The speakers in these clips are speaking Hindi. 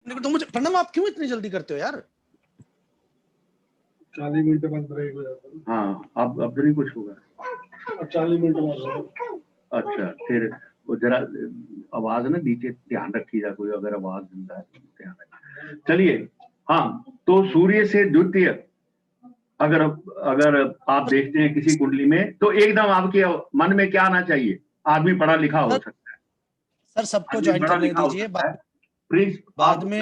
तो मुझे प्रणम, आप क्यों इतनी जल्दी करते हो यार? 40 मिनट बाद ब्रेक हो जाता है। हाँ, अब तो नहीं कुछ होगा। अब 40 मिनट बाद। अच्छा, फिर वो जरा आवाज ना नीचे ध्यान रखिएगा, कोई अगर आवाज देता है ध्यान रखिए। चलिए, हाँ, तो सूर्य से द्वितीय अगर आप देखते हैं किसी कुंडली में, तो एकदम आपके मन में क्या आना चाहिए? आदमी पढ़ा लिखा हो सकता है। सर सबको ज्वाइन करने दीजिए। प्लीज बाद में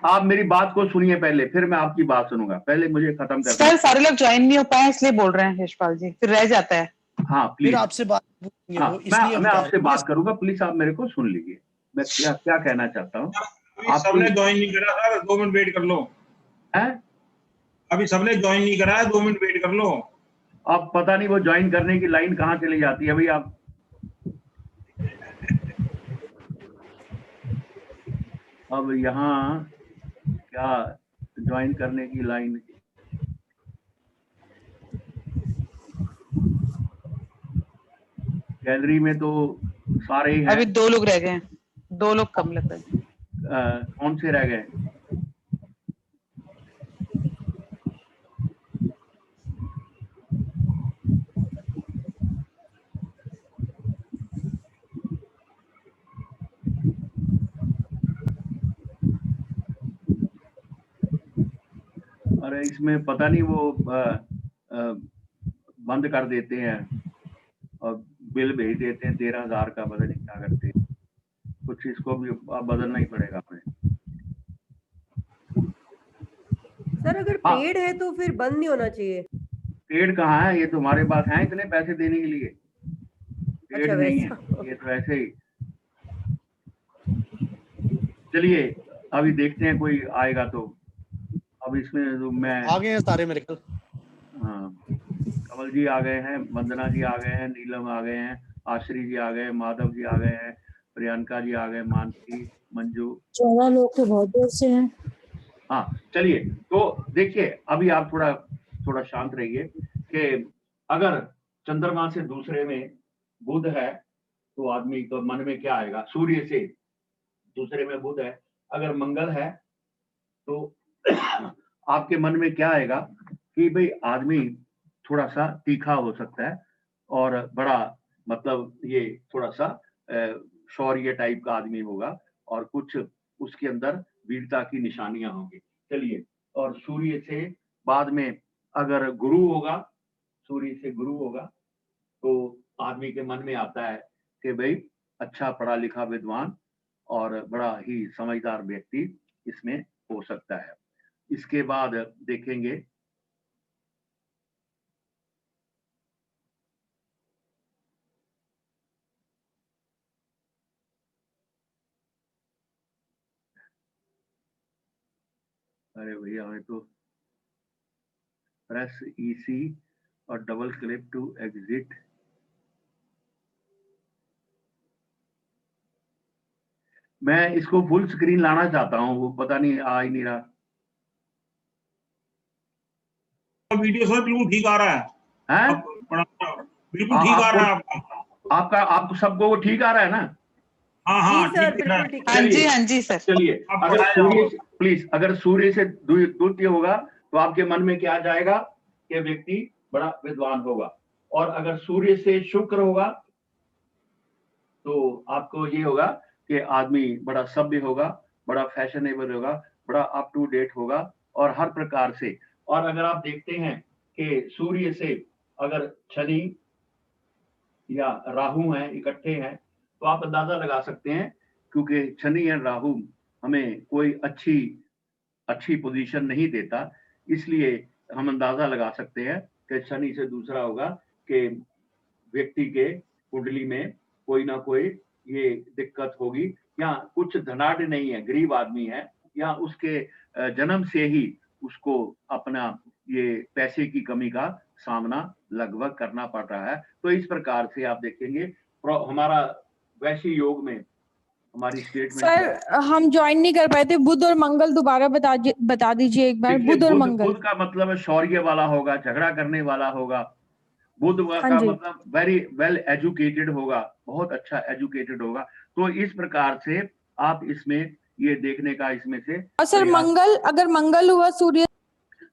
आप मेरी बात को सुनिए पहले, फिर मैं आपकी बात सुनूंगा। पहले मुझे खत्म कर सर सारे लोग ज्वाइन नहीं हो पाए इसलिए बोल रहे हैं यशपाल जी, फिर रह जाता है। हाँ प्लीज, फिर आपसे बात पूछेंगे हाँ, वो, इसलिए मैं आपसे बात करूंगा, प्लीज आप मेरे को सुन लीजिए। मैं क्या कहना चाहता हूँ। अभी सबने ज्वाइन नहीं करा सर, 2 मिनट वेट कर लो। अभी सबने ज्वाइन नहीं करा है, 2 मिनट वेट कर लो। अब पता नहीं वो ज्वाइन करने की लाइन कहाँ चली जाती है। अभी आप अब यहाँ क्या ज्वाइन करने की लाइन, गैलरी में तो सारे ही हैं। अभी 2 लोग रह गए हैं, 2 लोग कम लग रहे हैं। कौन से रह गए? अरे इसमें पता नहीं वो बंद कर देते हैं और बिल भेज देते हैं 13,000 का, पता नहीं क्या करते हैं। कुछ इसको भी अब बदलना ही पड़ेगा हमें। सर अगर पेड है तो फिर बंद नहीं होना चाहिए। पेड कहाँ है? ये तुम्हारे पास है इतने पैसे देने के लिए? पेड अच्छा, नहीं है ये तो ऐसे ही। चलिए अभी देखते हैं कोई आएगा तो। अब इसमें तो मैं आ गए हैं सारे मेरे ख्याल। हाँ, कमल जी आ गए हैं, वंदना जी आ गए हैं, नीलम आ गए हैं, आश्री जी आ गए हैं, माधव जी आ गए हैं, प्रियंका जी आ गए, मानसी, मंजू, 14 लोग तो बहुत देर से हैं। हाँ चलिए, तो देखिए अभी आप थोड़ा शांत रहिए कि अगर चंद्रमा से दूसरे में बुध है तो आदमी को मन में क्या आएगा? सूर्य से दूसरे में बुध है, अगर मंगल है तो आपके मन में क्या आएगा कि भाई आदमी थोड़ा सा तीखा हो सकता है और बड़ा मतलब ये थोड़ा सा शौर्य टाइप का आदमी होगा और कुछ उसके अंदर वीरता की निशानियां होंगी। चलिए, और सूर्य से बाद में अगर गुरु होगा, सूर्य से गुरु होगा तो आदमी के मन में आता है कि भाई अच्छा पढ़ा लिखा विद्वान और बड़ा ही समझदार व्यक्ति इसमें हो सकता है। इसके बाद देखेंगे अरे भैया हमें तो प्रेस EC और डबल क्लिक टू एग्जिट। मैं इसको फुल स्क्रीन लाना चाहता हूँ, वो पता नहीं आ ही नहीं रहा। वीडियो सर बिल्कुल ठीक आ रहा है। हैं? बिल्कुल ठीक आ रहा है आपका। आपको सबको वो ठीक आ रहा है ना? हाँ हाँ जी सर, ठीक है। बिल्कुल ठीक हाँ है। जी, हाँ जी सर। चलिए, अगर सूर्य प्लीज अगर सूर्य से द्वितीय होगा तो आपके मन में क्या जाएगा कि व्यक्ति बड़ा विद्वान होगा, और अगर सूर्य से शुक्र होगा तो आपको ये होगा कि आदमी बड़ा सभ्य होगा, बड़ा फैशनेबल होगा, बड़ा अप टू डेट होगा और हर प्रकार से। और अगर आप देखते हैं कि सूर्य से अगर शनि या राहु हैं, इकट्ठे हैं, तो आप अंदाजा लगा सकते हैं, क्योंकि शनि या राहु हमें कोई अच्छी पोजीशन नहीं देता, इसलिए हम अंदाजा लगा सकते हैं कि शनि से दूसरा होगा कि व्यक्ति के कुंडली में कोई ना कोई ये दिक्कत होगी, या कुछ धनाढ़ नहीं है, गरीब आदमी है, या उसके जन्म से ही उसको अपना ये पैसे की कमी का सामना लगभग करना पड़ रहा है। तो इस प्रकार से आप देखेंगे हमारा वैश्य योग में हमारी स्टेट में सर हम ज्वाइन नहीं कर पाए थे। बुध और मंगल दोबारा बता दीजिए एक बार। बुध और मंगल। बुध का मतलब शौर्य वाला होगा, झगड़ा करने वाला होगा। बुध का मतलब वेरी वेल एजुकेटेड होगा, बहुत अच्छा एजुकेटेड होगा। तो इस प्रकार से आप इसमें ये देखने का इसमें से। और सर मंगल, अगर मंगल हुआ सूर्य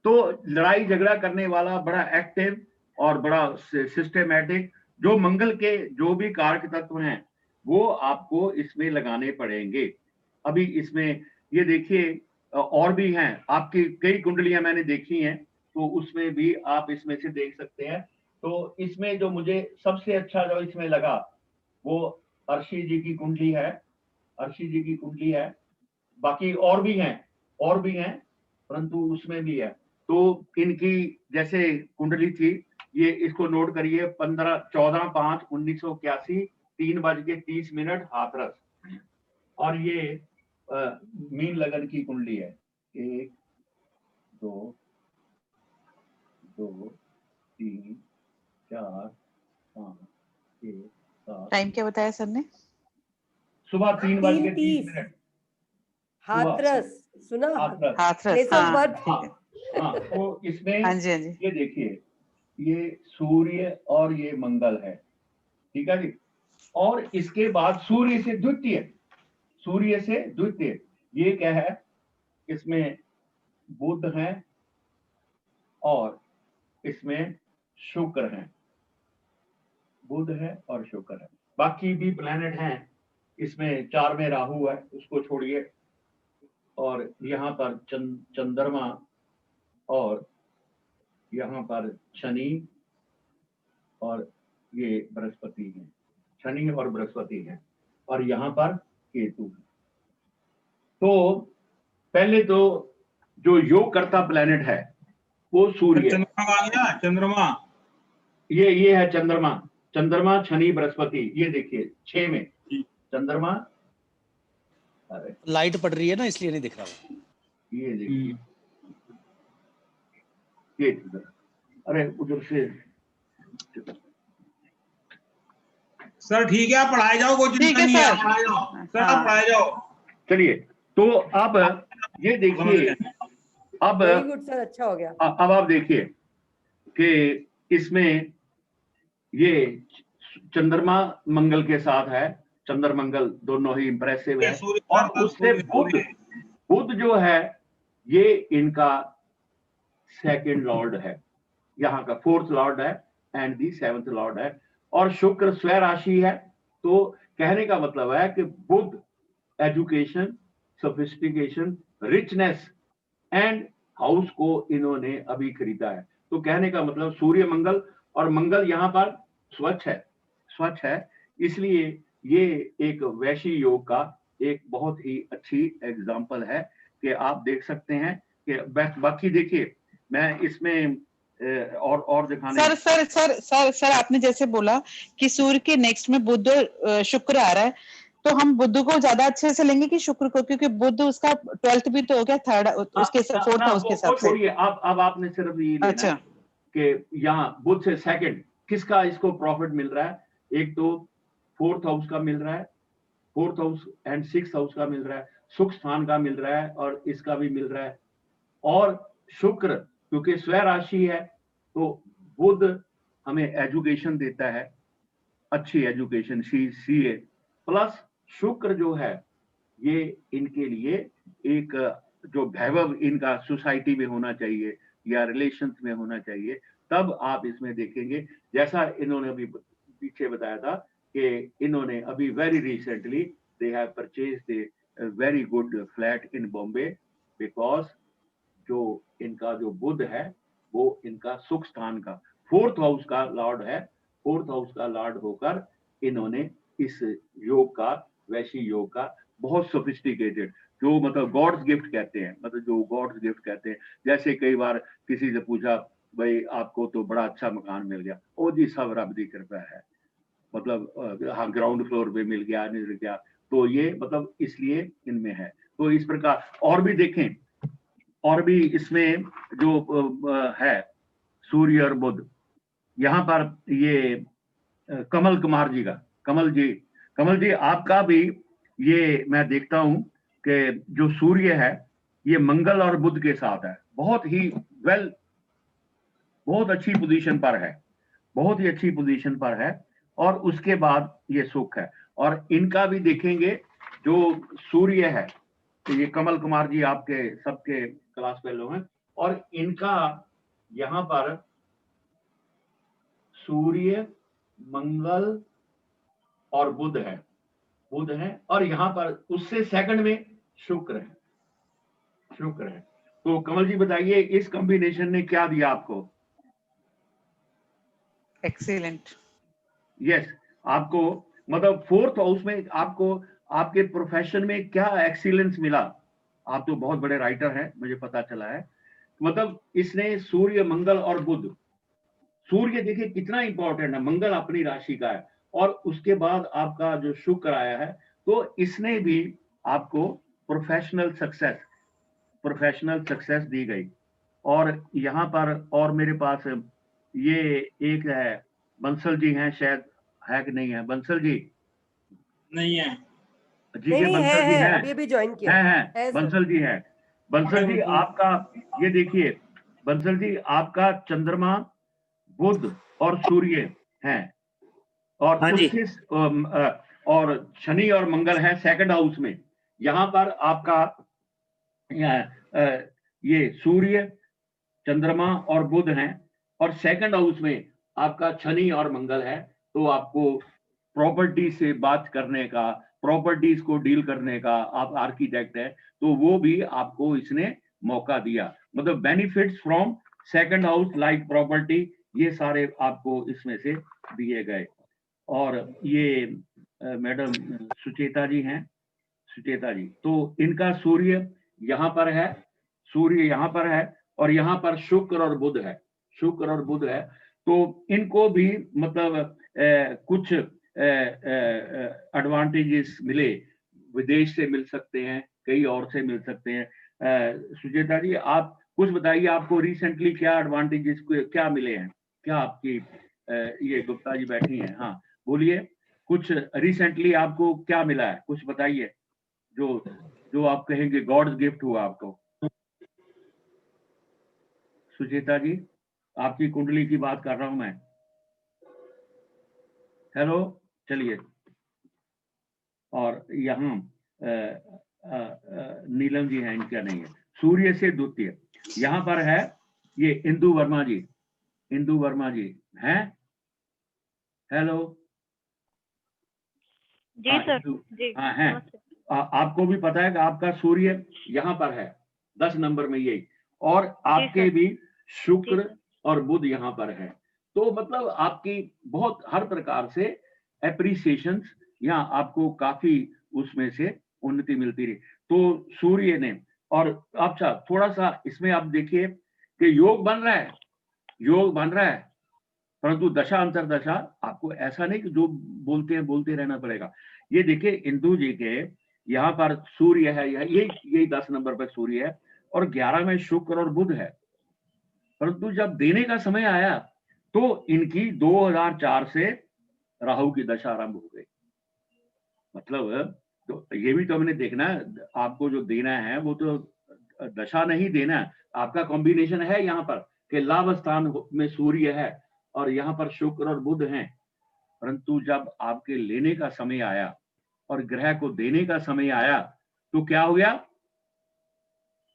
तो लड़ाई झगड़ा करने वाला, बड़ा एक्टिव और बड़ा सिस्टेमेटिक, जो मंगल के जो भी कारक तत्व हैं वो आपको इसमें लगाने पड़ेंगे। अभी इसमें ये देखिए और भी हैं, आपकी कई कुंडलियां मैंने देखी हैं, तो उसमें भी आप इसमें से देख सकते हैं। तो इसमें जो मुझे सबसे अच्छा जो इसमें लगा वो अर्शी जी की कुंडली है, अर्शी जी की कुंडली है। बाकी और भी हैं परंतु उसमें भी है। तो इनकी जैसे कुंडली थी, ये इसको नोट करिए, 14/5/1981 3:30 हाथरस, और ये मीन लगन की कुंडली है। 1 2 2 3 4 5 6 7। टाइम क्या बताया सर ने? सुबह 3:30। हाथरस सुना? हाथरस। हाथरस, Place of हाँ birth। ठीक है। हाँ, तो इसमें हाँ जी, हाँ जी। ये देखिए, ये सूर्य और ये मंगल है, ठीक है जी। और इसके बाद सूर्य से द्वितीय ये क्या है, इसमें बुध है और इसमें शुक्र है, बुध है और शुक्र है। बाकी भी प्लैनेट हैं, इसमें 4 में राहु है, उसको छोड़िए, और यहाँ पर चंद्रमा और यहाँ पर शनि और ये बृहस्पति है, शनि और बृहस्पति है, और यहाँ पर केतु है। तो पहले तो जो योग करता प्लैनेट है वो सूर्य, चंद्रमा आ गया, चंद्रमा ये है चंद्रमा शनि बृहस्पति। ये देखिए 6 में चंद्रमा, अरे लाइट पड़ रही है ना इसलिए नहीं दिख रहा है। ये देखिए, ये अरे उधर से सर ठीक है, आप पढ़ाए जाओ, कोई ठीक चिंता है नहीं है, सर। आप पढ़ाए जाओ सर, हाँ। आप पढ़ाए जाओ। चलिए, तो अब ये देखिए, अब वेरी गुड सर, अच्छा हो गया। अब आप देखिए कि इसमें ये चंद्रमा मंगल के साथ है, चंद्र मंगल दोनों ही इंप्रेसिव है, और उससे बुध जो है ये इनका सेकंड लॉर्ड है, यहाँ का 4th लॉर्ड है एंड दी 7th लॉर्ड है, और शुक्र स्वय राशि है। तो कहने का मतलब है कि बुध education, sophistication, richness and house को इन्होंने अभी खरीदा है। तो कहने का मतलब सूर्य मंगल, और मंगल यहाँ पर स्वच्छ है, इसलिए ये एक वैशी योग का एक बहुत ही अच्छी एग्जाम्पल है कि आप देख सकते हैं कि बाकी देखिए, मैं इसमें और दिखाने सर आपने जैसे बोला कि सूर्य के नेक्स्ट में बुध और शुक्र आ रहा है, तो हम बुध को ज्यादा अच्छे से लेंगे कि शुक्र को? क्योंकि बुध उसका 12th भी तो हो गया, 3rd उसके 4th हाउस के हिसाब से। अब आपने सिर्फ ये लेना अच्छा, कि यहाँ बुध से सेकंड किसका इसको प्रॉफिट मिल रहा है। एक तो 4th हाउस का मिल रहा है, 4th house and 6th house का मिल रहा है, सुख स्थान का मिल रहा है, और इसका भी मिल रहा है। और शुक्र क्योंकि स्वय राशि है, तो बुध हमें एजुकेशन देता है, अच्छी एजुकेशन, CA प्लस शुक्र जो है ये इनके लिए एक जो वैभव इनका सोसाइटी में होना चाहिए या रिलेशंस में होना चाहिए। तब आप इसमें देखेंगे, जैसा इन्होंने अभी पीछे बताया था कि इन्होंने अभी very recently they have purchased a very good flat in Bombay, because जो इनका जो बुध है वो इनका सुख स्थान का 4th हाउस का लॉर्ड है, 4th हाउस का लॉर्ड होकर इन्होंने इस योग का, वैशी योग का, बहुत सोफिस्टिकेटेड, जो मतलब गॉड्स गिफ्ट कहते हैं, मतलब जो गॉड्स गिफ्ट कहते हैं। जैसे कई बार किसी से पूछा, भाई आपको तो बड़ा अच्छा मकान मिल गया, ओ जी सब रब दी कृपा है, मतलब हाँ ग्राउंड फ्लोर पे मिल गया, नहीं मिल गया, तो ये मतलब इसलिए इनमें है। तो इस प्रकार और भी देखें, और भी इसमें जो है सूर्य और बुध, यहाँ पर ये कमल कुमार जी का, कमल जी आपका भी ये मैं देखता हूं कि जो सूर्य है ये मंगल और बुध के साथ है, बहुत ही बहुत अच्छी पोजीशन पर है, बहुत ही अच्छी पोजीशन पर है, और उसके बाद ये सुख है। और इनका भी देखेंगे, जो सूर्य है तो ये कमल कुमार जी आपके सबके क्लास फेलो हैं, और इनका यहाँ पर सूर्य, मंगल और बुध है, और यहाँ पर उससे सेकंड में शुक्र है, तो कमल जी बताइए इस कॉम्बिनेशन ने क्या दिया आपको? एक्सीलेंट। यस, आपको मतलब फोर्थ हाउस में आपको आपके प्रोफेशन में क्या एक्सीलेंस मिला? आप तो बहुत बड़े राइटर हैं, मुझे पता चला है। मतलब इसने सूर्य, मंगल और बुध, सूर्य देखिए कितना इंपॉर्टेंट है, मंगल अपनी राशि का है, और उसके बाद आपका जो शुक्र आया है, तो इसने भी आपको प्रोफेशनल सक्सेस दी गई। और यहाँ पर और मेरे पास ये एक है, बंसल जी हैं शायद, है कि नहीं है बंसल जी? नहीं है। जी नहीं के नहीं बंसल जी है, हैं, अभी ज्वाइन किया हैं है सर। बंसल जी हैं। बंसल जी आपका ये देखिए, बंसल जी आपका चंद्रमा, बुध और सूर्य हैं, और हाँ जी। उससे और शनि और मंगल है सेकंड हाउस में। यहाँ पर आपका ये सूर्य, चंद्रमा और बुध हैं, और सेकंड हाउस में आपका शनि और मंगल है। तो आपको प्रॉपर्टी से बात करने का, प्रॉपर्टीज को डील करने का, आप आर्किटेक्ट है तो वो भी आपको इसने मौका दिया। मतलब benefits from second house like property, ये सारे आपको इसमें से दिए गए। और ये मैडम सुचेता जी हैं, सुचेता जी, तो इनका सूर्य यहाँ पर है, सूर्य यहाँ पर है, और यहाँ पर शुक्र और बुध है, तो इनको भी मतलब कुछ एडवांटेजेस मिले, विदेश से मिल सकते हैं, कई और से मिल सकते हैं। सुचेता जी आप कुछ बताइए, आपको रिसेंटली क्या एडवांटेजेस क्या मिले हैं? क्या आपकी ये गुप्ता जी बैठी हैं, हाँ बोलिए, कुछ रिसेंटली आपको क्या मिला है, कुछ बताइए जो आप कहेंगे गॉड्स गिफ्ट हुआ आपको। सुचेता जी, आपकी कुंडली की बात कर रहा हूं मैं। हेलो, चलिए। और यहाँ नीलम जी हैं, इनका नहीं है। सूर्य से द्वितीय यहाँ पर है ये इंदु वर्मा जी, हैं? हेलो जी सर, जी हाँ हैं। आपको भी पता है कि आपका सूर्य यहाँ पर है 10 नंबर में यही, और आपके भी शुक्र और बुध यहाँ पर है। तो मतलब आपकी बहुत हर प्रकार से एप्रिसिएशन यहाँ आपको काफी उसमें से उन्नति मिलती रही। तो सूर्य ने, और अच्छा थोड़ा सा इसमें आप देखिए कि योग बन रहा है, परंतु दशा अंतर दशा आपको ऐसा नहीं कि जो बोलते रहना पड़ेगा। ये देखिए इंदु जी के यहाँ पर सूर्य है, यही 10 नंबर पर सूर्य है, और 11 में शुक्र और बुध है। परंतु जब देने का समय आया तो इनकी 2004 से राहु की दशा आरंभ हो गई। मतलब तो ये भी तो हमने देखना है, आपको जो देना है वो तो दशा नहीं देना, आपका कॉम्बिनेशन है यहाँ पर कि लाभ स्थान में सूर्य है और यहाँ पर शुक्र और बुध हैं। परंतु जब आपके लेने का समय आया और ग्रह को देने का समय आया तो क्या हो गया,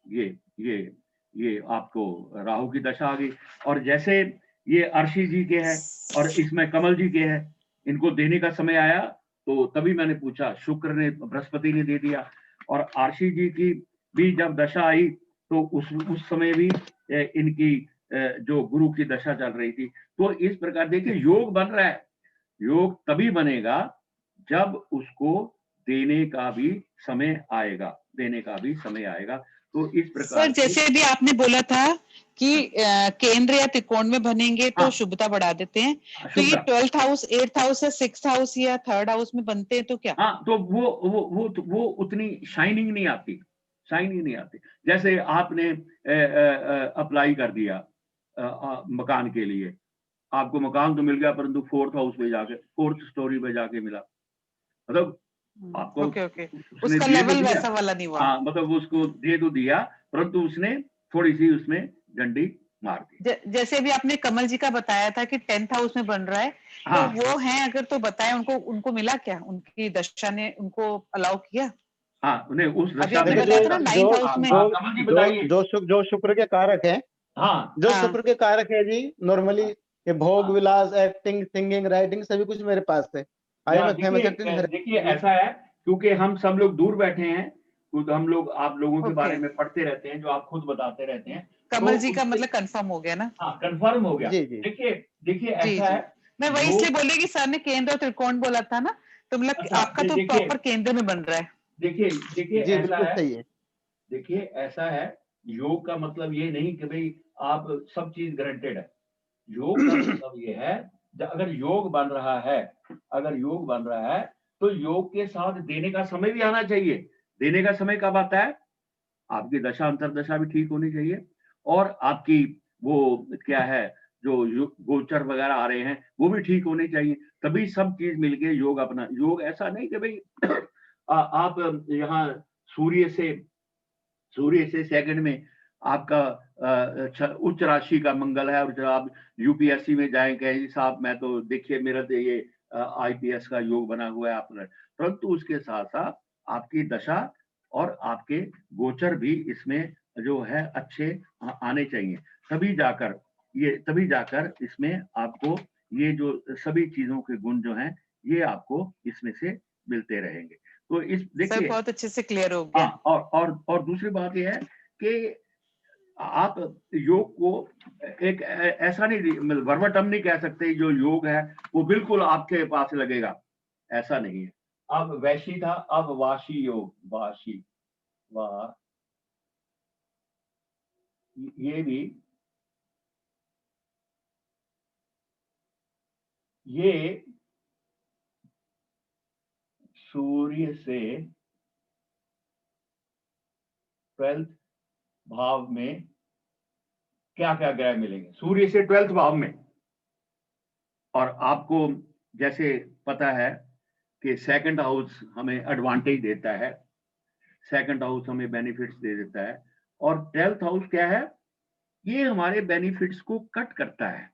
ये आपको राहु की दशा आ गई। और जैसे ये अर्शी जी के हैं और इसमें कमल जी के हैं, इनको देने का समय आया तो तभी मैंने पूछा, शुक्र ने, बृहस्पति ने दे दिया। और आरशी जी की भी जब दशा आई तो उस समय भी इनकी जो गुरु की दशा चल रही थी। तो इस प्रकार देखिए योग बन रहा है, योग तभी बनेगा जब उसको देने का भी समय आएगा, तो इस प्रकार सर जैसे भी आपने बोला था कि केंद्र या त्रिकोण में बनेंगे तो शुभता बढ़ा देते हैं, तो ये 12th हाउस, 8th हाउस या 6th हाउस या 3rd हाउस में बनते हैं तो क्या? हाँ, तो वो उतनी शाइनिंग नहीं आती। जैसे आपने अप्लाई कर दिया मकान के लिए, आपको मकान तो मिल गया परंतु 4th हाउस में जाके, 4th स्टोरी में जाके मिला, मतलब आपको उसका लेवल वैसा वाला नहीं हुआ। हाँ, मतलब उसको दे तो दिया परंतु उसने थोड़ी सी उसमें डंडी मार दी। जैसे भी आपने कमल जी का बताया था कि 10th हाउस में बन रहा है, हाँ। तो वो हैं अगर तो बताएं, उनको मिला क्या, उनकी दशा ने उनको अलाउ किया? हाँ नहीं उस अभी दशा आपने में बताया था ना हाँ, 9th हाउस में। हाँ, कमल जी बताइए। जो शुक्र के कारक है, हाँ जो हाँ। शुक्र के कारक है जी, नॉर्मली ये भोग विलास, एक्टिंग, सिंगिंग, राइटिंग सभी कुछ मेरे पास है। I am famous actor. देखिए ऐसा है, क्योंकि हम सब लोग दूर बैठे हैं, तो हम लोग आप लोगों के ओके। बारे में पढ़ते रहते हैं, जो आप खुद बताते रहते हैं। कमल जी का उससे- मतलब कंफर्म हो गया ना? हाँ कंफर्म हो गया। जी जी देखिए देखिए जी ऐसा जी, है, मैं वही योग- इसलिए बोली कि सर ने केंद्र और त्रिकोण बोला था ना, तो मतलब अच्छा, आपका तो देखिए- प्रॉपर केंद्र में बन रहा है। देखिए जी ऐसा बिल्कुल है, सही है। देखिए ऐसा है, योग का मतलब ये नहीं कि भाई आप सब चीज ग्रांटेड है। योग का मतलब ये है, अगर योग बन रहा है, अगर योग बन रहा है, तो योग के साथ देने का समय भी आना चाहिए। देने का समय कब आता है? आपकी दशा अंतरदशा भी ठीक होनी चाहिए, और आपकी वो क्या है, जो गोचर वगैरह आ रहे हैं वो भी ठीक होने चाहिए। तभी सब चीज मिलके योग अपना, योग ऐसा नहीं कि भाई आप यहाँ सूर्य से सेकंड में आपका उच्च राशि का मंगल है, और जब आप यूपीएससी में जाएं कहें साहब मैं तो देखिए मेरा तो ये आईपीएस का योग बना हुआ है आपने, परंतु उसके साथ साथ आपकी दशा और आपके गोचर भी इसमें जो है अच्छे आने चाहिए। तभी जाकर इसमें आपको ये जो सभी चीजों के गुण जो हैं ये आपको इसमें से मिलते रहेंगे। तो इस सर देखिए बहुत अच्छे से क्लियर हो गया। हाँ, और दूसरी बात यह है कि आप योग को एक ऐसा नहीं वर्बाटम नहीं कह सकते, जो योग है वो बिल्कुल आपके पास लगेगा, ऐसा नहीं है। अब वैशी था, अब वाशी योग, वाशी वा ये भी ये सूर्य से 12th भाव में क्या क्या ग्रह मिलेंगे, सूर्य से 12th भाव में। और आपको जैसे पता है कि सेकंड हाउस हमें एडवांटेज देता है, सेकंड हाउस हमें बेनिफिट्स दे देता है, और 12th हाउस क्या है, ये हमारे बेनिफिट्स को कट करता है,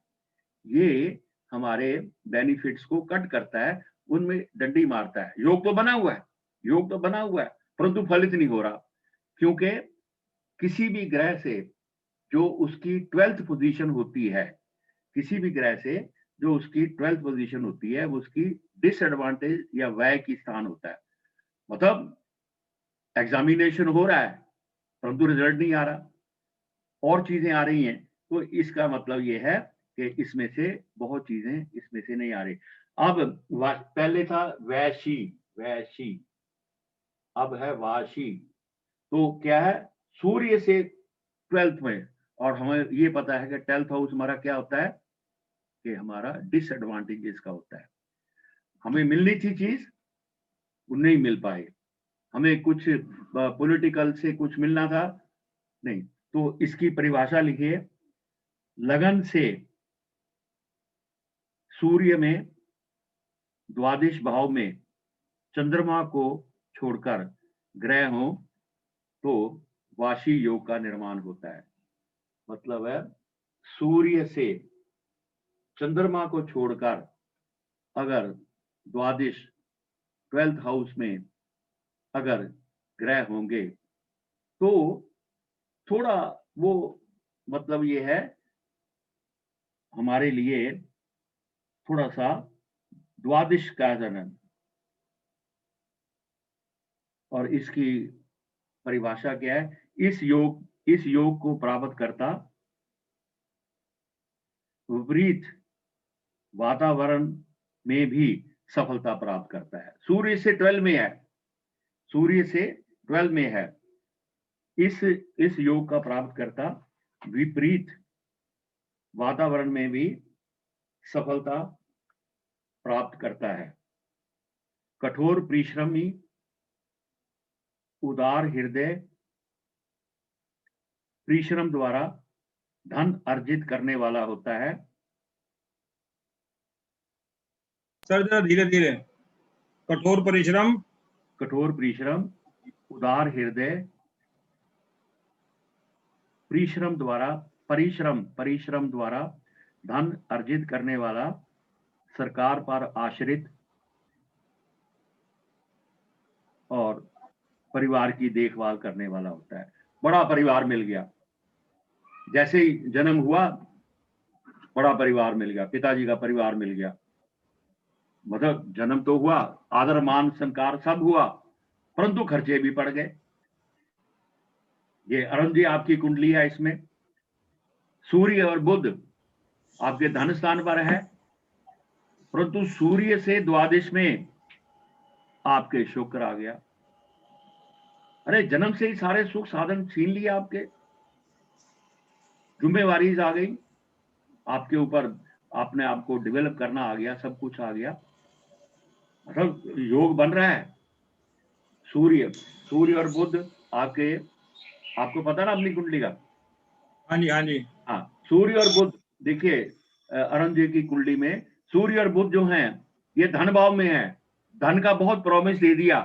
ये हमारे बेनिफिट्स को कट करता है, उनमें डंडी मारता है। योग तो बना हुआ है, योग तो बना हुआ है, परंतु फलित नहीं हो रहा, क्योंकि किसी भी ग्रह से जो उसकी 12th पोजीशन होती है, किसी भी ग्रह से जो उसकी 12th पोजीशन होती है, वो उसकी डिसएडवांटेज या व्यय की स्थान होता है। मतलब एग्जामिनेशन हो रहा है परंतु रिजल्ट नहीं आ रहा, और चीजें आ रही हैं, तो इसका मतलब ये है कि इसमें से बहुत चीजें इसमें से नहीं आ रही। अब पहले था वैशी, वैशी, अब है वाशी। तो क्या है, सूर्य से 12th में, और हमें ये पता है कि 12th हाउस हमारा क्या होता है, कि हमारा डिसएडवांटेजेस का होता है। हमें मिलनी थी चीज, वो नहीं मिल पाए, हमें कुछ पॉलिटिकल से कुछ मिलना था, नहीं। तो इसकी परिभाषा लिखिए, लगन से सूर्य में द्वादश भाव में चंद्रमा को छोड़कर ग्रह हो तो वाशी योग का निर्माण होता है। मतलब है सूर्य से चंद्रमा को छोड़कर अगर द्वादश 12th हाउस में अगर ग्रह होंगे तो थोड़ा वो मतलब ये है हमारे लिए थोड़ा सा द्वादश का जन्म, और इसकी परिभाषा क्या है, इस योग को प्राप्त करता विपरीत वातावरण में भी सफलता प्राप्त करता है। सूर्य से 12 में है, सूर्य से 12 में है, इस योग का प्राप्त करता विपरीत वातावरण में भी सफलता प्राप्त करता है। कठोर परिश्रमी, उदार हृदय, परिश्रम द्वारा धन अर्जित करने वाला होता है। सर जरा धीरे धीरे। कठोर परिश्रम, उदार हृदय, परिश्रम द्वारा धन अर्जित करने वाला, सरकार पर आश्रित और परिवार की देखभाल करने वाला होता है। बड़ा परिवार मिल गया, जैसे ही जन्म हुआ बड़ा परिवार मिल गया, पिताजी का परिवार मिल गया, मतलब जन्म तो हुआ, आदर मान संस्कार सब हुआ, परंतु खर्चे भी पड़ गए। ये अरुण जी आपकी कुंडली है, इसमें सूर्य और बुध आपके धन स्थान पर है, परंतु सूर्य से द्वादश में आपके शुक्र आ गया। अरे जन्म से ही सारे सुख साधन छीन लिए आपके, जिम्मेवारी आ गई आपके ऊपर, आपने आपको डेवलप करना आ गया, सब कुछ आ गया, मतलब योग बन रहा है। सूर्य और बुध आपके, आपको पता ना अपनी कुंडली का? हाँ जी, हाँ जी। हाँ, सूर्य और बुध देखिए अरुण जी की कुंडली में सूर्य और बुध जो हैं ये धन भाव में है, धन का बहुत प्रॉमिस दे दिया,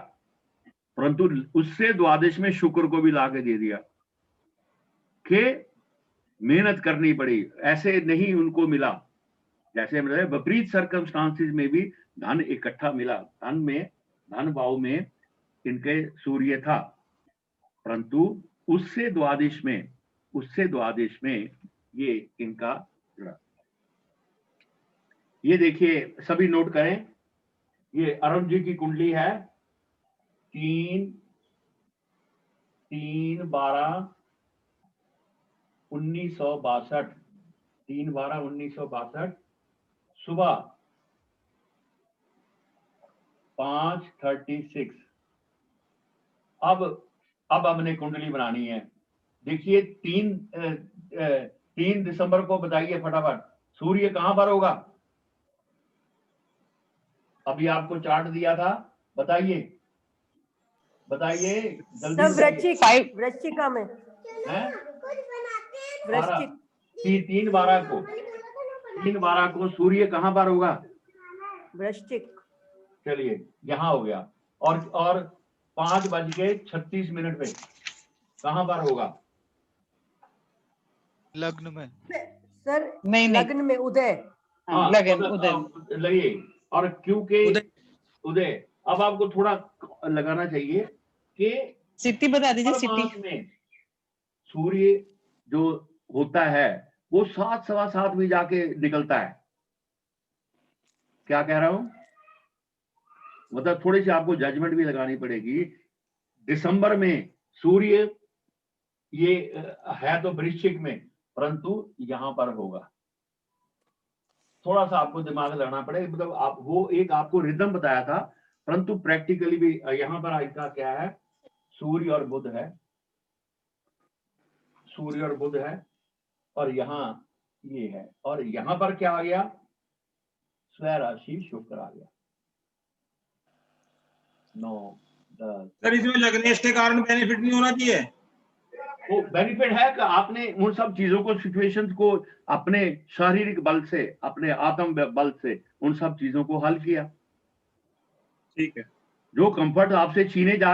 परंतु उससे द्वादश में शुक्र को भी लाके दे दिया कि मेहनत करनी पड़ी, ऐसे नहीं उनको मिला। जैसे मतलब विपरीत सर्कमस्टांसिस में भी धन इकट्ठा मिला, धन भाव में इनके सूर्य था, परंतु उससे द्वादश में ये इनका जुड़ा। ये देखिए सभी नोट करें, ये अरुण जी की कुंडली है 3/12/1962, 3/12/1962 सुबह 5:36। अब हमने कुंडली बनानी है। देखिए 3 दिसंबर को बताइए फटाफट, सूर्य कहां पर होगा? अभी आपको चार्ट दिया था, बताइए जल्दी सब बताइए। वृश्चिका में हैं? वृश्चिक 3/12 को सूर्य कहां पर होगा? वृश्चिक। चलिए यहाँ हो गया। और 5:36 पे कहां पर होगा? लग्न में। सर नहीं लग्न में उदय। हाँ, लगन उदय। लगिए। और क्योंकि उदय। अब आपको थोड़ा लगाना चाहिए कि सिटी बता दीजिए, सिटी। मास में सूर्य जो होता है वो 7 सवा 7 भी जाके निकलता है। क्या कह रहा हूं? मतलब थोड़ी सी आपको जजमेंट भी लगानी पड़ेगी। दिसंबर में सूर्य ये है तो वृश्चिक में, परंतु यहां पर होगा। थोड़ा सा आपको दिमाग लगाना पड़ेगा, मतलब आप वो एक आपको रिदम बताया था, परंतु प्रैक्टिकली भी यहां पर इसका क्या है, सूर्य और बुध है, और यहाँ ये है, और यहां पर क्या आ गया? स्वय राशि शुक्र आ गया। 9 10। सर इसमें लग्नेश के कारण बेनिफिट नहीं होना चाहिए? वो बेनिफिट है कि आपने उन सब चीजों को, सिचुएशंस को अपने शारीरिक बल से, अपने आत्म बल से उन सब चीजों को हल किया। ठीक है। जो कंफर्ट आपसे छीने जा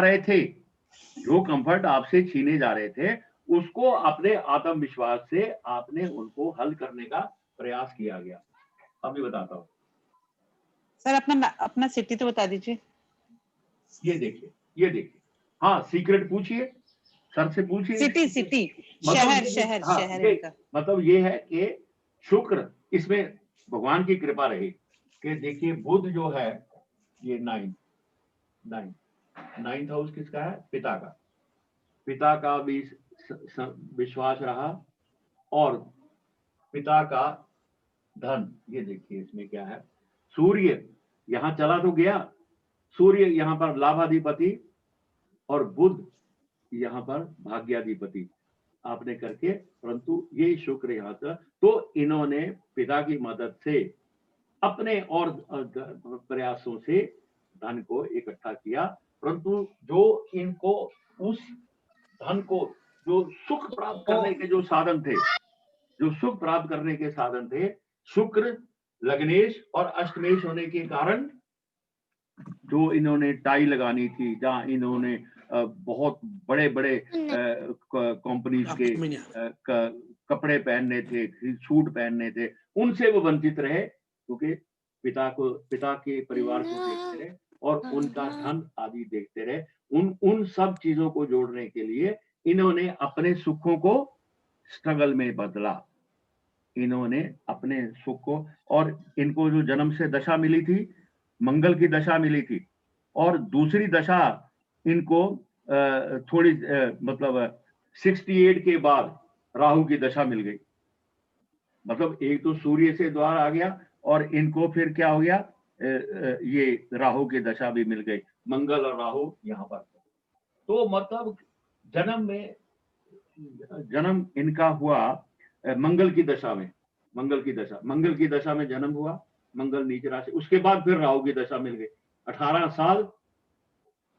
रहे थे उसको अपने आत्मविश्वास से आपने उनको हल करने का प्रयास किया गया। अभी बताता हूँ। सर अपना सिटी तो बता दीजिए। ये देखिए। हाँ, सीक्रेट पूछिए, सर से पूछिए। सिटी शहर हाँ, शहर ये, इनका। मतलब ये है कि शुक्र, इसमें भगवान की कृपा रही कि देखिए बुध जो है ये 9th हाउस किसका है? पिता का भी विश्वास रहा, और पिता का धन। ये देखिए इसमें क्या है, सूर्य यहाँ चला तो गया, सूर्य यहाँ पर लाभाधिपति और बुध यहाँ पर भाग्याधिपति आपने करके, परंतु ये शुक्र यहाँ था। तो इन्होंने पिता की मदद से अपने और प्रयासों से धन को इकट्ठा किया, परंतु जो इनको उस धन को, जो सुख प्राप्त करने के जो सुख प्राप्त करने के साधन थे, शुक्र, लग्नेश और अष्टमेश होने के कारण, जो इन्होंने टाई लगानी थी, जहां इन्होंने बहुत बड़े बड़े कंपनीज के कपड़े पहनने थे, सूट पहनने थे, उनसे वो वंचित रहे, क्योंकि पिता के परिवार को देखते रहे, और उनका धन आदि देखते रहे। उन सब चीजों को जोड़ने के लिए इन्होंने अपने सुखों को स्ट्रगल में बदला। इन्होंने अपने सुख को, और इनको जो जन्म से दशा मिली थी, मंगल की दशा मिली थी, और दूसरी दशा इनको थोड़ी मतलब 68 के बाद राहु की दशा मिल गई। मतलब एक तो सूर्य से द्वार आ गया और इनको फिर क्या हो गया, ये राहु की दशा भी मिल गई, मंगल और राहु यहाँ पर। तो मतलब जन्म इनका हुआ मंगल की दशा में, मंगल की दशा में जन्म हुआ, मंगल नीच राशि, उसके बाद फिर राहु की दशा मिल गई। 18 साल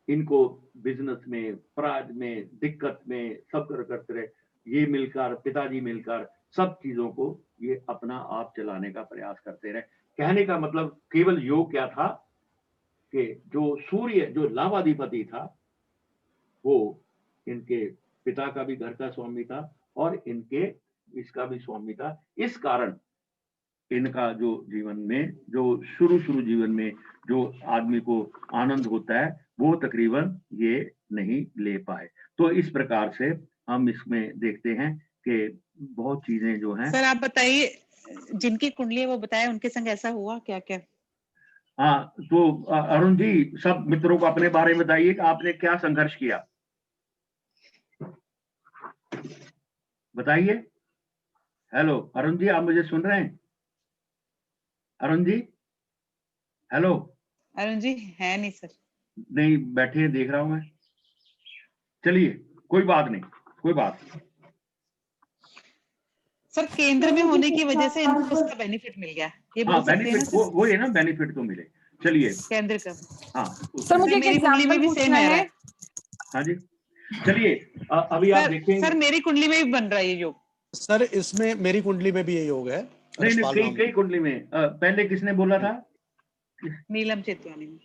इनको बिजनेस में, अपराध में, दिक्कत में सब करते रहे। ये मिलकर, पिताजी मिलकर सब चीजों को ये अपना आप चलाने का प्रयास करते रहे। कहने का मतलब केवल योग क्या था कि जो सूर्य, जो लाभाधिपति था, वो इनके पिता का भी घर का स्वामी था और इनके इसका भी स्वामी था। इस कारण इनका जो जीवन में, जो शुरू जीवन में जो आदमी को आनंद होता है, वो तकरीबन ये नहीं ले पाए। तो इस प्रकार से हम इसमें देखते हैं कि बहुत चीजें जो हैं। सर आप बताइए, जिनकी कुंडली है वो बताए, उनके संग ऐसा हुआ क्या क्या? हाँ, तो अरुण जी, सब मित्रों को अपने बारे में बताइए कि आपने क्या संघर्ष किया, बताइए। हेलो अरुण जी, आप मुझे सुन रहे हैं? अरुण जी, हेलो। अरुण जी है नहीं सर। नहीं, बैठे देख रहा हूं मैं। चलिए, कोई बात नहीं, कोई बात। सर केंद्र में होने की वजह से इनको उसका बेनिफिट मिल गया, ये बोल सकते हैं ना बेनिफिट सर? वो है ना, बेनिफिट तो मिले। चलिए, केंद्र का। हाँ सर मुझे एक मेरी कुंडली में एग्जांपल भी सेम पूछना है। है। हाँ जी, चलिए अभी आप देखेंगे। सर मेरी कुंडली में भी बन रहा है ये योग। सर इसमें मेरी कुंडली में भी ये योग है। नहीं, कई कुंडली में। पहले किसने बोला था? नीलम चेतवानी में।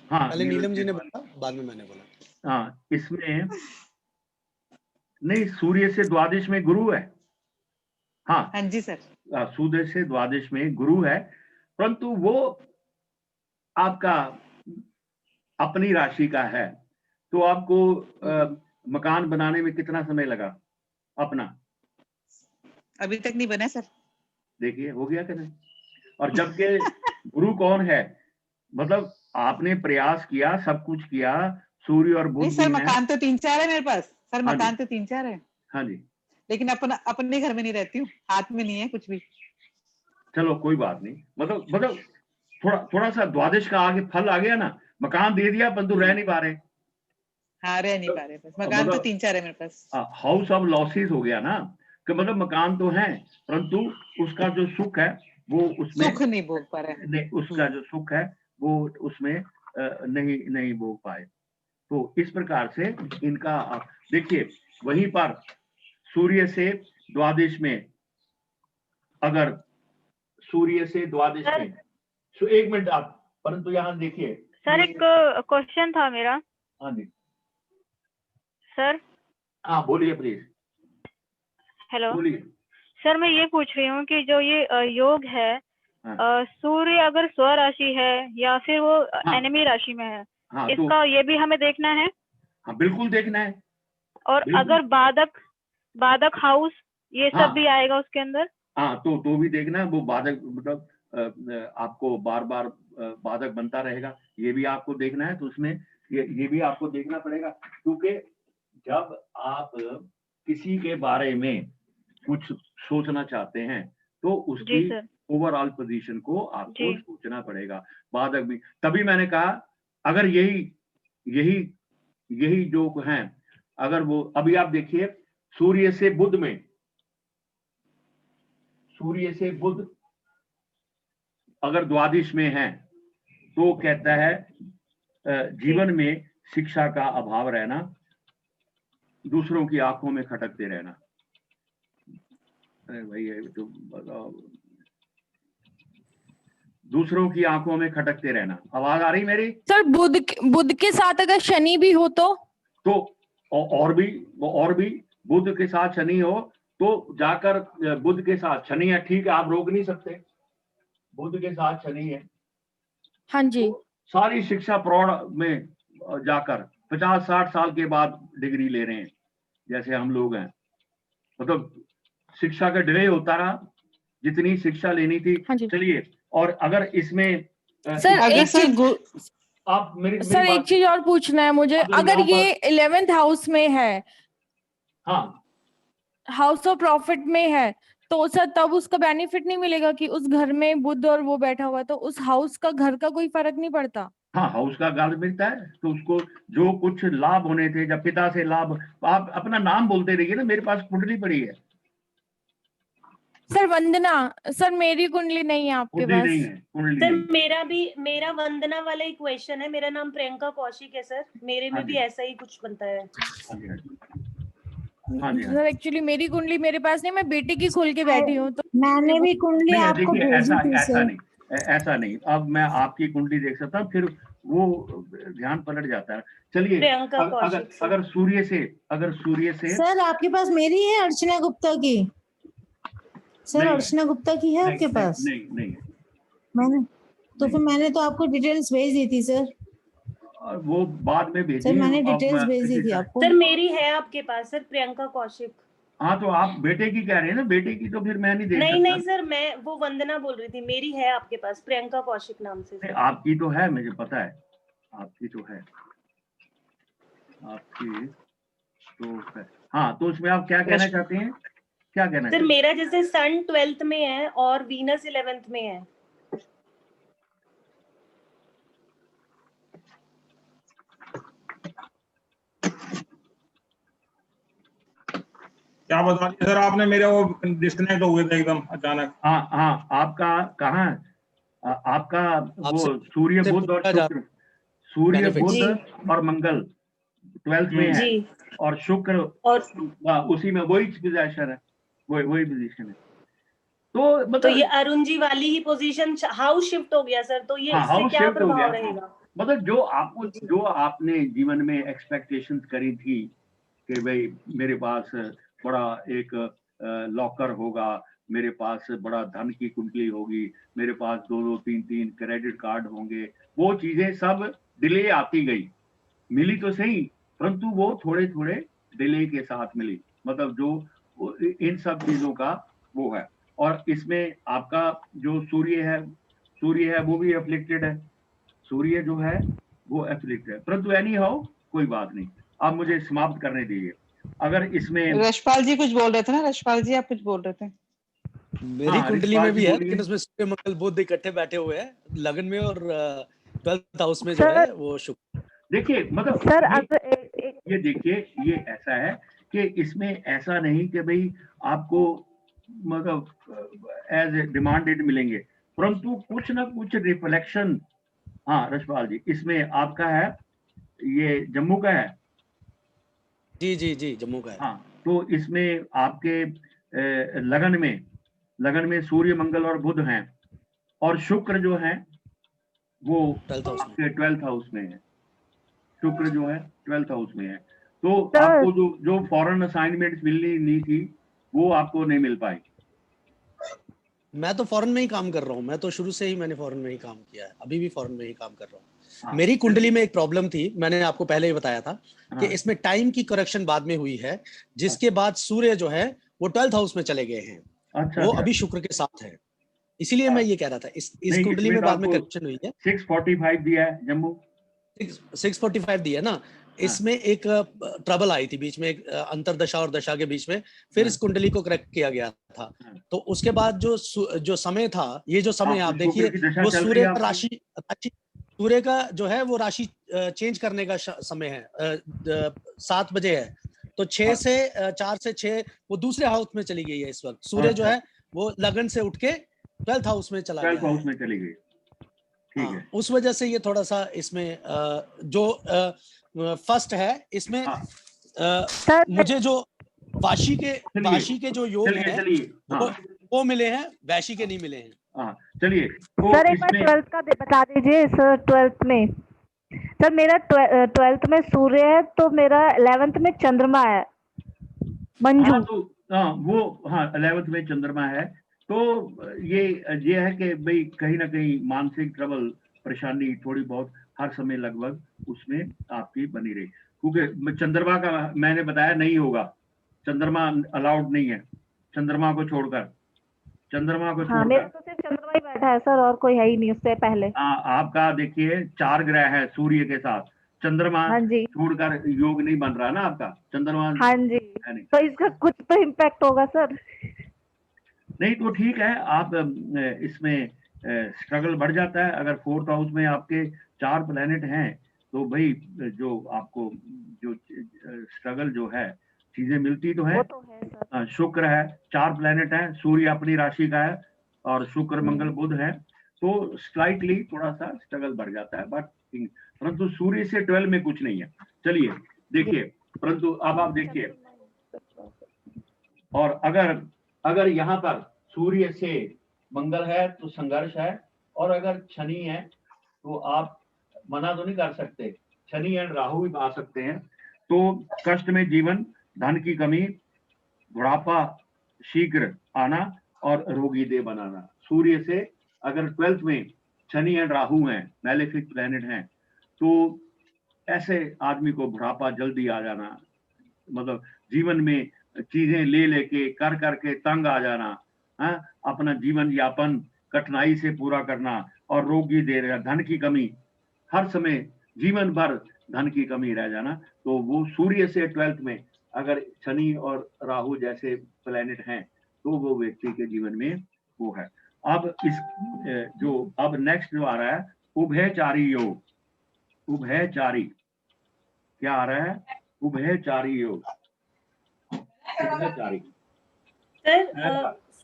हाँ, पहले नीलम जी ने बोला, बाद में मैंने बोला। हाँ, इसमें नहीं, सूर्य से द्वादश में गुरु है। हाँ जी सर। सूर्य से द्वादश में गुरु है, परंतु वो आपका अपनी राशि का है। तो आपको मकान बनाने में कितना समय लगा अपना? अभी तक नहीं बना सर। देखिए, हो गया कि नहीं? और जबकि गुरु कौन है, मतलब आपने प्रयास किया, सब कुछ किया, सूर्य और बुध सर भी मकान तो 3-4 है मेरे पास। सर हाँ मकान तो 3-4 है। हाँ जी, लेकिन अपने घर में नहीं रहती हूँ, हाथ में नहीं है कुछ भी। चलो कोई बात नहीं। मतलब थोड़ा सा द्वादश का आगे फल आ गया ना, मकान दे दिया परंतु रह नहीं पा रहे। हाँ, रह नहीं पा रहे, बस मकान तो 3-4 है मेरे पास। हाउस ऑफ लॉसेस हो गया ना, कि मतलब मकान तो है परंतु उसका जो सुख है वो उसमें सुख नहीं भोग पा रहे। उसका जो सुख है वो उसमें नहीं भोग पाए। तो इस प्रकार से इनका देखिए, वहीं पर सूर्य से द्वादश में, अगर सूर्य से द्वादश में, एक मिनट आप, परंतु यहाँ देखिए सर, एक क्वेश्चन था मेरा। हाँ जी सर। हाँ बोलिए प्लीज। हेलो बोलिए। सर, मैं ये पूछ रही हूँ कि जो ये योग है, सूर्य अगर स्व राशि है या फिर वो एनिमी राशि में है, इसका ये भी हमें देखना है? हाँ बिल्कुल देखना है। और अगर बाधक हाउस ये सब भी आएगा उसके अंदर? हाँ, तो भी देखना है। वो बाधक मतलब आपको बार बार बाधक बनता रहेगा, ये भी आपको देखना है। तो उसमें ये भी आपको देखना पड़ेगा, क्योंकि जब आप किसी के बारे में कुछ सोचना चाहते हैं तो उसकी ओवरऑल पोजीशन को आपको सोचना पड़ेगा। बाधक भी, तभी मैंने कहा अगर यही जो है, अगर वो अभी आप देखिए सूर्य से बुध अगर द्वादश में है तो कहता है जीवन में शिक्षा का अभाव रहना, दूसरों की आंखों में खटकते रहना। अरे भाई तो बताओ, दूसरों की आंखों में खटकते रहना। आवाज आ रही मेरी? सर बुध के साथ अगर शनि भी हो तो और भी बुध के साथ शनि हो तो जाकर बुध के साथ शनि है, ठीक है, आप रोक नहीं सकते, बुध के साथ शनि है। हाँ जी। सारी शिक्षा प्रौढ़ में जाकर 50-60 साल के बाद डिग्री ले रहे हैं, जैसे हम लोग हैं। मतलब शिक्षा का डिले होता रहा, जितनी शिक्षा लेनी थी। हाँ जी। चलिए, और अगर इसमें सर अगर एक सर चीज आप मेरी सर बात- एक चीज और पूछना है मुझे, अगर अगर यहाँ ये 11th हाउस में है, हाँ, हाउस ऑफ प्रॉफिट में है, तो सर तब उसका बेनिफिट नहीं मिलेगा कि उस घर में बुध और वो बैठा हुआ है, तो उस हाउस का घर का कोई फर्क नहीं पड़ता? हाँ, हाउस का गाल मिलता है तो उसको जो कुछ लाभ होने थे, जब पिता से लाभ, आप अपना नाम बोलते रहिए ना, मेरे पास कुंडली पड़ी है। सर वंदना, सर मेरी कुंडली नहीं है आपके कुंडली नहीं पास। है, कुंडली सर नहीं। मेरा वंदना वाला एक क्वेश्चन है। मेरा नाम प्रियंका कौशिक है सर, मेरे में हाँ भी जी। ऐसा ही कुछ बनता है। हाँ जी, हाँ जी। हाँ जी, हाँ सर एक्चुअली मेरी कुंडली मेरे पास नहीं, मैं बेटे की खोल के बैठी हूँ, तो मैंने भी कुंडली नहीं, आपको देखिए, भेजी थी ऐसा सर। नहीं, ऐसा नहीं। अब मैं आपकी कुंडली देख सकता हूँ, फिर वो ध्यान पलट जाता है। चलिए, प्रियंका कौशिक सर। अगर सूर्य से सर आपके पास मेरी है अर्चना गुप्ता की? सर नहीं, अर्चना गुप्ता की है आपके पास? नहीं, मैंने तो फिर मैंने तो आपको डिटेल्स भेज दी थी सर। वो बाद में भेजी सर मैंने अब डिटेल्स मैं भेज दी थी आपको। सर मेरी है आपके पास सर, प्रियंका कौशिक। हाँ, तो आप बेटे की कह रहे हैं ना, बेटे की तो फिर मैं नहीं देख नहीं सकता। नहीं सर, मैं वो वंदना बोल रही थी, मेरी है आपके पास प्रियंका कौशिक नाम से सर। आपकी तो है, मुझे पता है, आपकी तो है, आपकी तो है। हाँ, तो उसमें आप क्या कहना चाहते हैं, क्या कहना सर चाहते हैं? मेरा जैसे सन 12th में है और वीनस 11th में है। क्या बता दिया सर आपने, मेरे वो डिस्कनेक्ट हो गए थे एकदम अचानक। हाँ, आपका कहाँ है? आपका वो सूर्य बुध और शुक्र, सूर्य बुध और मंगल 12th में है, और शुक्र और उसी में वही पोजीशन है, वही पोजीशन है। तो मतलब तो ये अरुण जी वाली ही पोजीशन हाउस शिफ्ट हो गया सर, तो ये इससे क्या प्रभाव रहेगा? मतलब जो आपने जीवन में एक्सपेक्टेशंस करी थी कि भाई मेरे पास बड़ा एक लॉकर होगा, मेरे पास बड़ा धन की कुंडली होगी, मेरे पास 2-2, 3-3 क्रेडिट कार्ड होंगे, वो चीजें सब डिले आती गई, मिली तो सही, परंतु वो थोड़े थोड़े डिले के साथ मिली। मतलब जो इन सब चीजों का वो है। और इसमें आपका जो सूर्य है वो भी एफ्लिक्टेड है, सूर्य जो है वो एफ्लिक्टेड है, परंतु एनी हाउ कोई बात नहीं, आप मुझे समाप्त करने दीजिए। अगर इसमें रशपाल जी कुछ बोल रहे थे ना, रशपाल जी आप कुछ बोल रहे थे। मेरी कुंडली में भी है, लेकिन उसमें सूर्य मंगल बुध इकट्ठे बैठे हुए हैं लगन में, और 12th हाउस में जो है वो शुक्र। देखिए, मतलब सर ये देखिए, ये ऐसा है कि इसमें ऐसा नहीं कि भाई आपको मतलब एज डिमांडेड मिलेंगे, परंतु कुछ ना कुछ रिफ्लेक्शन। हाँ रशपाल जी, इसमें आपका है, ये जम्मू का है? जी जम्मू का है। हाँ, तो इसमें आपके लगन में सूर्य मंगल और बुध हैं, और शुक्र जो है वो 12th हाउस में है, शुक्र जो है 12th हाउस में है। तो आपको जो फॉरेन असाइनमेंट्स मिलनी नहीं थी वो आपको नहीं मिल पाई। मैं तो फॉरेन में ही काम कर रहा हूँ, मैं तो शुरू से ही मैंने फॉरेन में ही काम किया है, अभी भी फॉरेन में ही काम कर रहा हूँ। मेरी कुंडली में एक प्रॉब्लम थी, मैंने आपको पहले ही बताया था कि इसमें टाइम की करेक्शन बाद में हुई है, जिसके बाद सूर्य जो है वो 12th हाउस में चले गए हैं। वो अभी शुक्र के साथ है, इसीलिए मैं ये कह रहा था इस कुंडली में बाद में करेक्शन हुई है। 645 दिया है जम्मू, 645 दिया ना। इसमें एक ट्रबल आई थी बीच में, एक अंतरदशा और दशा के बीच में, फिर इस कुंडली को करेक्ट किया गया था। तो उसके बाद जो समय था, ये जो समय आप देखिए, वो सूर्य का राशि सूर्य का जो है वो राशि चेंज करने का समय है, 7 बजे है, तो 4 से 6 वो दूसरे हाउस में चली गई है इस वक्त। सूर्य जो है वो लगन से उठ के 12th हाउस में चला गया, 12th हाउस में चली गई। ठीक है, उस वजह से ये थोड़ा सा इसमें जो फर्स्ट है इसमें मुझे जो वाशी के जो योग हैं वो मिले हैं, वैशी के नहीं मिले हैं। चलिए सर एक बार 12th का बता दीजिए सर। 12th में सर मेरा 12th में सूर्य है, तो मेरा 11th में चंद्रमा है मंजू। वो 11th में चंद्रमा है, तो ये है कि भाई कहीं ना कहीं मानसिक ट्रबल, परेशानी थोड़ी बहुत हर समय लगभग उसमें आपकी बनी रही, क्योंकि चंद्रमा का मैंने बताया नहीं होगा, चंद्रमा अलाउड नहीं है, चंद्रमा को छोड़कर हाँ, मेरा तो सिर्फ चंद्रमा ही बैठा है सर, और कोई है ही नहीं उससे पहले। आपका देखिए 4 ग्रह है सूर्य के साथ, चंद्रमा हाँ जी, छोड़कर योग नहीं बन रहा ना आपका, चंद्रमा हाँ जी, है नहीं। तो इसका कुछ तो इम्पैक्ट होगा सर। नहीं तो ठीक है, आप इसमें स्ट्रगल बढ़ जाता है। अगर 4th हाउस में आपके 4 प्लैनेट हैं तो भाई जो आपको जो स्ट्रगल जो है चीजें मिलती तो है। वो तो है सर। शुक्र है, 4 प्लैनेट है, सूर्य अपनी राशि का है और शुक्र मंगल बुध है, तो स्लाइटली थोड़ा सा स्ट्रगल बढ़ जाता है, बट परंतु सूर्य से 12 में कुछ नहीं है। चलिए देखिए, परंतु अब आप देखिए, और अगर यहाँ पर सूर्य से मंगल है तो संघर्ष है, और अगर शनि है तो आप मना तो नहीं कर सकते, शनि एंड राहु भी आ सकते हैं, तो कष्ट में जीवन, धन की कमी, बुढ़ापा शीघ्र आना और रोगी देह बनाना। सूर्य से अगर 12th में शनि एंड राहु हैं, मैलेफिक प्लैनेट हैं, तो ऐसे आदमी को बुढ़ापा जल्दी आ जाना, मतलब जीवन में चीजें ले लेके कर करके तंग आ जाना, अपना जीवन यापन कठिनाई से पूरा करना, और रोगी दे रहा, धन की कमी, हर समय जीवन भर धन की कमी रह जाना। तो वो सूर्य से 12th में अगर शनि और राहु जैसे प्लैनेट हैं तो वो व्यक्ति के जीवन में वो है। अब इस जो अब नेक्स्ट जो आ रहा है उभयचारी योग, उभयचारी क्या आ रहा है? उभयचारी योग, उभयचारी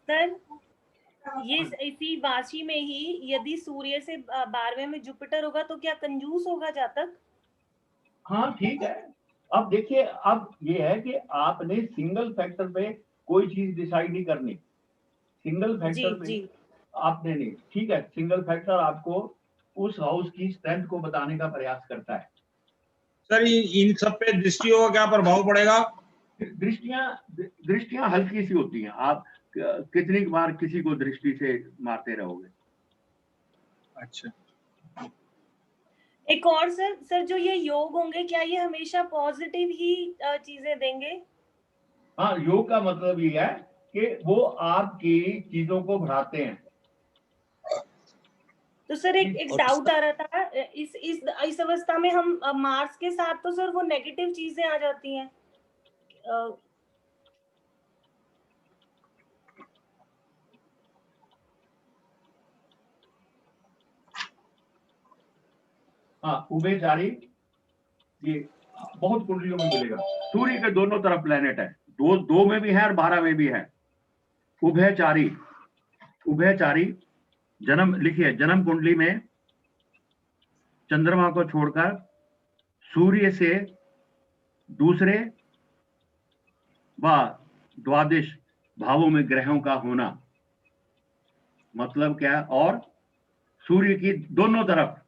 सर ये इसी राशि में ही यदि सूर्य से 12वें में जुपिटर होगा तो क्या कंजूस होगा जातक? हाँ ठीक है। अब देखिए, अब ये है कि आपने सिंगल फैक्टर पे कोई चीज डिसाइड नहीं करनी, सिंगल फैक्टर पे आपने नहीं, ठीक है, सिंगल फैक्टर आपको उस हाउस की स्ट्रेंथ को बताने का प्रयास करता है। सर इन सब पे दृष्टियों का क्या प्रभाव पड़ेगा? दृष्टियां हल्की सी होती हैं, आप कितनी बार किसी को दृष्टि से मारते रहोगे। अच्छा, एक और सर जो ये योग होंगे क्या ये हमेशा पॉजिटिव ही चीजें देंगे? हाँ, योग का मतलब ये है कि वो आपकी चीजों को बढ़ाते हैं। तो सर एक डाउट आ रहा था, इस अवस्था में हम मार्स के साथ तो सर वो नेगेटिव चीजें आ जाती हैं। हाँ, उभयचारी ये बहुत कुंडलियों में मिलेगा। सूर्य के दोनों तरफ प्लेनेट है, दो में भी है और 12 में भी है। उभयचारी, उभयचारी जन्म लिखिए, जन्म कुंडली में चंद्रमा को छोड़कर सूर्य से दूसरे व द्वादश भावों में ग्रहों का होना, मतलब क्या? और सूर्य की दोनों तरफ,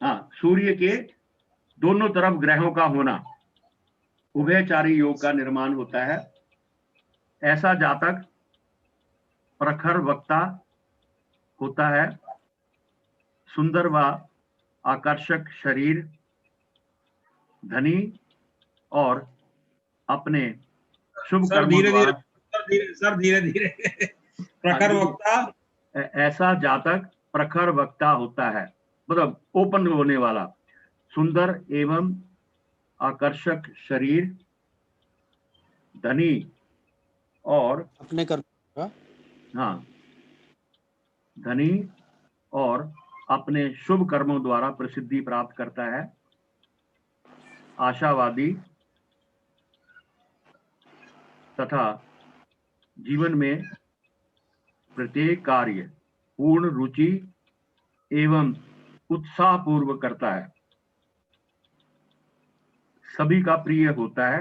हाँ, सूर्य के दोनों तरफ ग्रहों का होना, उभयचारी योग का निर्माण होता है। ऐसा जातक प्रखर वक्ता होता है, सुंदर व आकर्षक शरीर, धनी और अपने शुभ कर्मों द्वारा, धीरे धीरे प्रखर वक्ता, ऐसा जातक प्रखर वक्ता होता है, मतलब ओपन होने वाला, सुंदर एवं आकर्षक शरीर, धनी और अपने कर्म, हाँ, धनी और अपने शुभ कर्मों द्वारा प्रसिद्धि प्राप्त करता है, आशावादी तथा जीवन में प्रत्येक कार्य पूर्ण रुचि एवं उत्साह पूर्वक करता है, सभी का प्रिय होता है।